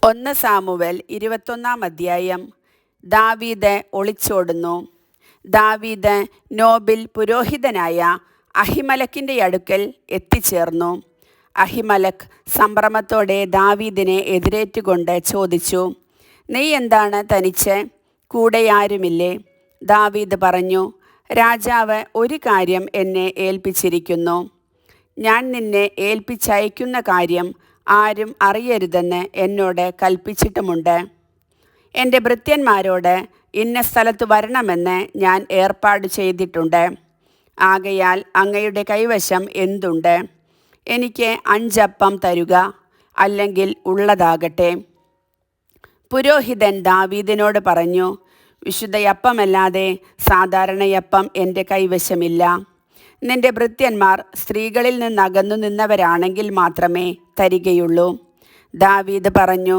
1 Samuel 21 അധ്യായം. ദാവീദ് ഒളിച്ചോടുന്നു. ദാവീദ് നോബിൽ പുരോഹിതനായ അഹിമലക്കിൻ്റെ അടുക്കൽ എത്തിച്ചേർന്നു. അഹിമലക്ക് സംഭ്രമത്തോടെ ദാവീദിനെ എതിരേറ്റുകൊണ്ട് ചോദിച്ചു, നീ എന്താണ് തനിച്ച്? കൂടെ ആരുമില്ലേ? ദാവീദ് പറഞ്ഞു, രാജാവ് ഒരു കാര്യം എന്നെ ഏൽപ്പിച്ചിരിക്കുന്നു. ഞാൻ നിന്നെ ഏൽപ്പിച്ചയക്കുന്ന കാര്യം ആരും അറിയരുതെന്ന് എന്നോട് കൽപ്പിച്ചിട്ടുമുണ്ട്. എൻ്റെ ഭൃത്യന്മാരോട് ഇന്ന സ്ഥലത്ത് വരണമെന്ന് ഞാൻ ഏർപ്പാട് ചെയ്തിട്ടുണ്ട്. ആകയാൽ അങ്ങയുടെ കൈവശം എന്തുണ്ട്? എനിക്ക് 5 അപ്പം തരുക, അല്ലെങ്കിൽ ഉള്ളതാകട്ടെ. പുരോഹിതൻ ദാവീദിനോട് പറഞ്ഞു, വിശുദ്ധയപ്പമല്ലാതെ സാധാരണയപ്പം എൻ്റെ കൈവശമില്ല. നിന്റെ ഭൃത്യന്മാർ സ്ത്രീകളിൽ നിന്നകന്നു നിന്നവരാണെങ്കിൽ മാത്രമേ തരികയുള്ളൂ. ദാവീദ് പറഞ്ഞു,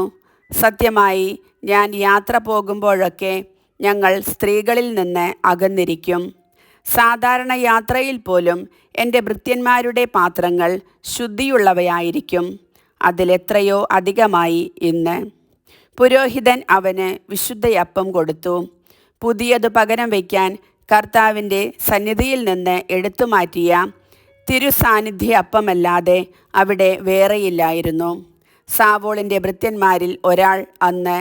സത്യമായി ഞാൻ യാത്ര പോകുമ്പോഴൊക്കെ ഞങ്ങൾ സ്ത്രീകളിൽ നിന്ന് അകന്നിരിക്കും. സാധാരണ യാത്രയിൽ പോലും എൻ്റെ ഭൃത്യന്മാരുടെ പാത്രങ്ങൾ ശുദ്ധിയുള്ളവയായിരിക്കും. അതിലെത്രയോ അധികമായി ഇന്ന്. പുരോഹിതൻ അവന് വിശുദ്ധയപ്പം കൊടുത്തു. പുതിയത് പകരം വയ്ക്കാൻ കർത്താവിൻ്റെ സന്നിധിയിൽ നിന്ന് എടുത്തുമാറ്റിയ തിരുസാന്നിധ്യ അപ്പമല്ലാതെ അവിടെ വേറെയില്ലായിരുന്നു. സാവോളിൻ്റെ ഭൃത്യന്മാരിൽ ഒരാൾ അന്ന്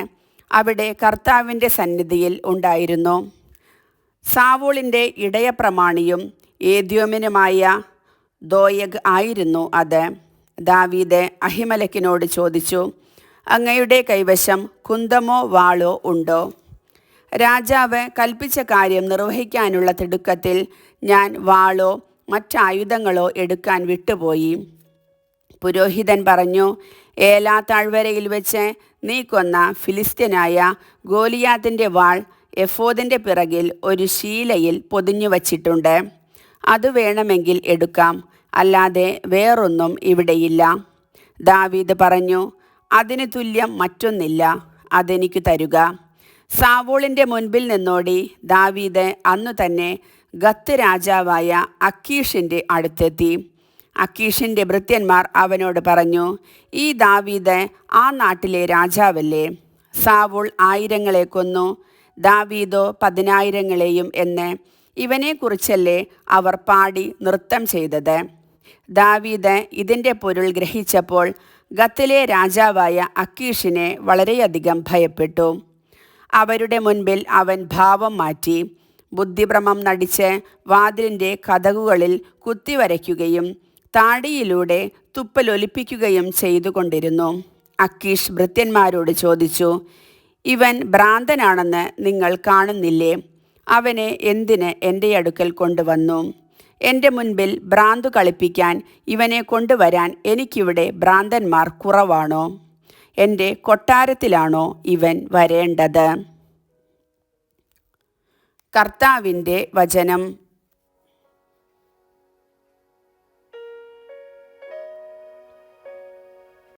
അവിടെ കർത്താവിൻ്റെ സന്നിധിയിൽ ഉണ്ടായിരുന്നു. സാവോളിൻ്റെ ഇടയപ്രമാണിയും ഏദ്യോമ്യനുമായ ദോയഗ് ആയിരുന്നു അത്. ദാവീദ് അഹിമലക്കിനോട് ചോദിച്ചു, അങ്ങയുടെ കൈവശം കുന്തമോ വാളോ ഉണ്ടോ? രാജാവ് കൽപ്പിച്ച കാര്യം നിർവഹിക്കാനുള്ള തിടുക്കത്തിൽ ഞാൻ വാളോ മറ്റായുധങ്ങളോ എടുക്കാൻ വിട്ടുപോയി. പുരോഹിതൻ പറഞ്ഞു, ഏലാ താഴ്വരയിൽ വെച്ച് നീ കൊന്ന ഫിലിസ്ത്യനായ ഗോലിയാത്തിൻ്റെ വാൾ എഫോദിൻ്റെ പിറകിൽ ഒരു ശീലയിൽ പൊതിഞ്ഞു വച്ചിട്ടുണ്ട്. അത് വേണമെങ്കിൽ എടുക്കാം, അല്ലാതെ വേറൊന്നും ഇവിടെയില്ല. ദാവീദ് പറഞ്ഞു, അതിന് തുല്യം മറ്റൊന്നില്ല, അതെനിക്ക് തരുക. സാവോളിൻ്റെ മുൻപിൽ നിന്നോടി ദാവീദ് അന്നു തന്നെ ഗത്ത് രാജാവായ അക്കീഷിൻ്റെ അടുത്തെത്തി. അക്കീഷിൻ്റെ ഭൃത്യന്മാർ അവനോട് പറഞ്ഞു, ഈ ദാവീദ് ആ നാട്ടിലെ രാജാവല്ലേ? സാവൂൾ 1000 കൊന്നു, ദാവീദോ 10,000 എന്ന് ഇവനെക്കുറിച്ചല്ലേ അവർ പാടി നൃത്തം ചെയ്തത്? ദാവീദ് ഇതിൻ്റെ പൊരുൾ ഗ്രഹിച്ചപ്പോൾ ഗത്തിലെ രാജാവായ അക്കീഷിനെ വളരെയധികം ഭയപ്പെട്ടു. അവരുടെ മുൻപിൽ അവൻ ഭാവം മാറ്റി ബുദ്ധിഭ്രമം നടിച്ച് വാതിലിൻ്റെ കതകുകളിൽ കുത്തിവരയ്ക്കുകയും താടിയിലൂടെ തുപ്പലൊലിപ്പിക്കുകയും ചെയ്തുകൊണ്ടിരുന്നു. അക്കീഷ് ഭൃത്യന്മാരോട് ചോദിച്ചു, ഇവൻ ഭ്രാന്തനാണെന്ന് നിങ്ങൾ കാണുന്നില്ലേ? അവനെ എന്തിന് എൻ്റെ അടുക്കൽ കൊണ്ടുവന്നു? എൻ്റെ മുൻപിൽ ഭ്രാന്തു കളിപ്പിക്കാൻ ഇവനെ കൊണ്ടുവരാൻ എനിക്കിവിടെ ഭ്രാന്തന്മാർ കുറവാണോ? എൻ്റെ കൊട്ടാരത്തിലാണോ ഇവൻ വരേണ്ടത്? കർത്താവിൻ്റെ വചനം.